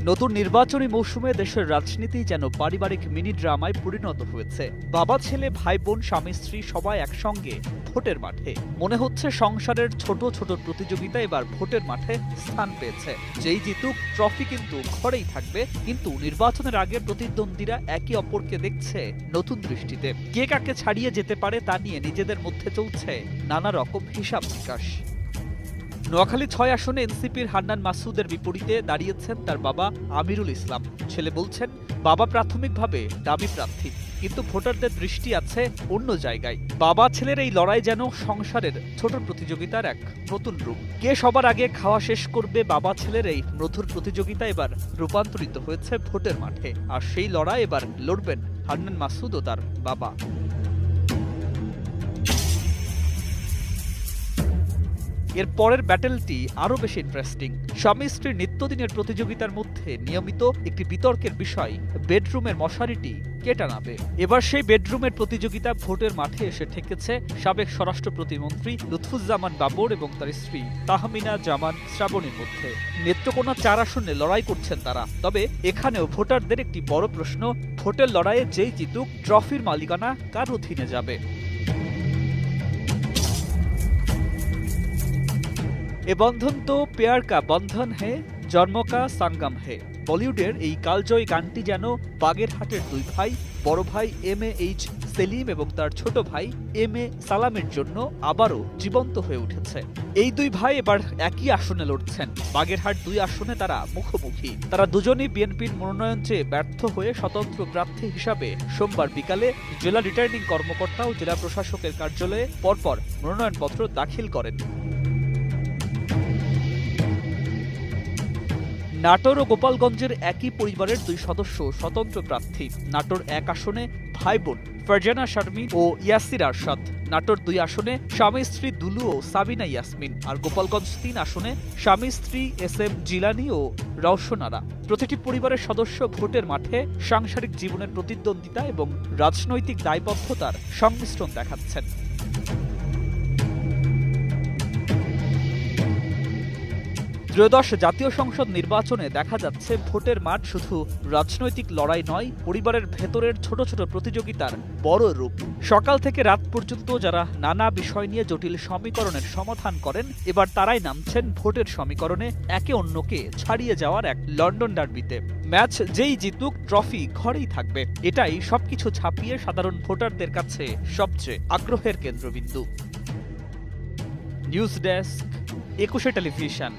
নতুন নির্বাচনী মৌসুমে দেশের রাজনীতি যেন পারিবারিক মিনি ড্রামায় পরিণত হয়েছে। বাবা ছেলে ভাই বোন স্বামী স্ত্রী সবাই একসঙ্গে ভোটের মাঠে। মনে হচ্ছে সংসারের ছোট ছোট প্রতিযোগিতা এবার ভোটের মাঠে স্থান পেয়েছে। যেই জিতুক ট্রফি কিন্তু ঘরেই থাকবে, কিন্তু নির্বাচনের আগে প্রতিদ্বন্দ্বীরা একে অপরকে দেখছে নতুন দৃষ্টিতে। কে কাকে ছাড়িয়ে যেতে পারে তা নিয়ে নিজেদের মধ্যে চলছে নানা রকম হিসাব নিকাশ। নোয়াখালী ৬ আসনে এনসিপির হান্নান মাসুদের বিপরীতে দাঁড়িয়েছেন তার বাবা আমিরুল ইসলাম। ছেলে বলছেন, বাবা প্রাথমিকভাবে দাবি প্রার্থী, কিন্তু ভোটারদের দৃষ্টি আছে অন্য জায়গায়। বাবা ছেলের এই লড়াই যেন সংসারের ছোট প্রতিযোগিতার এক নতুন রূপ। কে সবার আগে খাওয়া শেষ করবে, বাবা ছেলের এই মধুর প্রতিযোগিতা এবার রূপান্তরিত হয়েছে ভোটের মাঠে। আর সেই লড়াই এবার লড়বেন হান্নান মাসুদ ও তার বাবা। এর পরের ব্যাটেলটি আরও বেশি ইন্টারেস্টিং। স্বামী স্ত্রীর নিত্যদিনের প্রতিযোগিতার মধ্যে নিয়মিত একটি বিতর্কের বিষয় বেডরুমের মশারিটি কে টানাবে। এবার সেই বেডরুমের প্রতিযোগিতা ভোটের মাঠে এসে ঠেকেছে সাবেক স্বরাষ্ট্র প্রতিমন্ত্রী লুৎফুজ্জামান বাবর এবং তার স্ত্রী তাহমিনা জামান শ্রাবণীর মধ্যে। নেত্রকোনা ৪ আসনে লড়াই করছেন তারা। তবে এখানেও ভোটারদের একটি বড় প্রশ্ন, ভোটের লড়াইয়ে যেই জিতুক ট্রফির মালিকানা কার অধীনে যাবে। এ বন্ধন তো প্যার কা বন্ধন হে, জন্ম কা সঙ্গম হে। বলিউডের এই কালজয়ী গানটি যেন বাগেরহাটের দুই ভাই, বড় ভাই MAH সেলিম এবং তার ছোট ভাই MA সালামের জন্য আবারও জীবন্ত হয়ে উঠেছে। এই দুই ভাই এবার একই আসনে লড়ছেন। বাগেরহাট 2 আসনে তারা মুখোমুখি। তারা দুজনই বিএনপির মনোনয়ন চেয়ে ব্যর্থ হয়ে স্বতন্ত্র প্রার্থী হিসাবে সোমবার বিকালে জেলা রিটার্নিং কর্মকর্তা ও জেলা প্রশাসকের কার্যালয়ে পরপর মনোনয়নপত্র দাখিল করেন। নাটোর ও গোপালগঞ্জের একই পরিবারের 2 সদস্য স্বতন্ত্র প্রার্থী। নাটোর 1 আসনে ভাই বোন ফারজানা শারমিন ও ইয়াসির আরশাদ। নাটোর 2 আসনে স্বামী স্ত্রী দুলু ও সাবিনা ইয়াসমিন। আর গোপালগঞ্জ 3 আসনে স্বামী স্ত্রী SM জিলানি ও রওশন আরা। প্রতিটি পরিবারের সদস্য ভোটের মাঠে সাংসারিক জীবনের প্রতিদ্বন্দ্বিতা এবং রাজনৈতিক দায়বদ্ধতার সংমিশ্রণ দেখাচ্ছেন। ত্রয়োদশ জাতীয় সংসদ নির্বাচনে দেখা যাচ্ছে ভোটের মাঠ শুধু রাজনৈতিক লড়াই নয়, পরিবারের ভেতরের ছোট ছোট প্রতিযোগিতার বড় রূপ। সকাল থেকে রাত পর্যন্ত যারা নানা বিষয় নিয়ে জটিল সমীকরণের সমাধান করেন, এবার তারাই নামছেন ভোটের সমীকরণে একে অন্যকে ছাড়িয়ে যাওয়ার এক লন্ডন ডার্বিতে। ম্যাচ যেই জিতুক ট্রফি ঘরেই থাকবে, এটাই সবকিছু ছাপিয়ে সাধারণ ভোটারদের কাছে সবচেয়ে আগ্রহের কেন্দ্রবিন্দু। News desk, 21 television.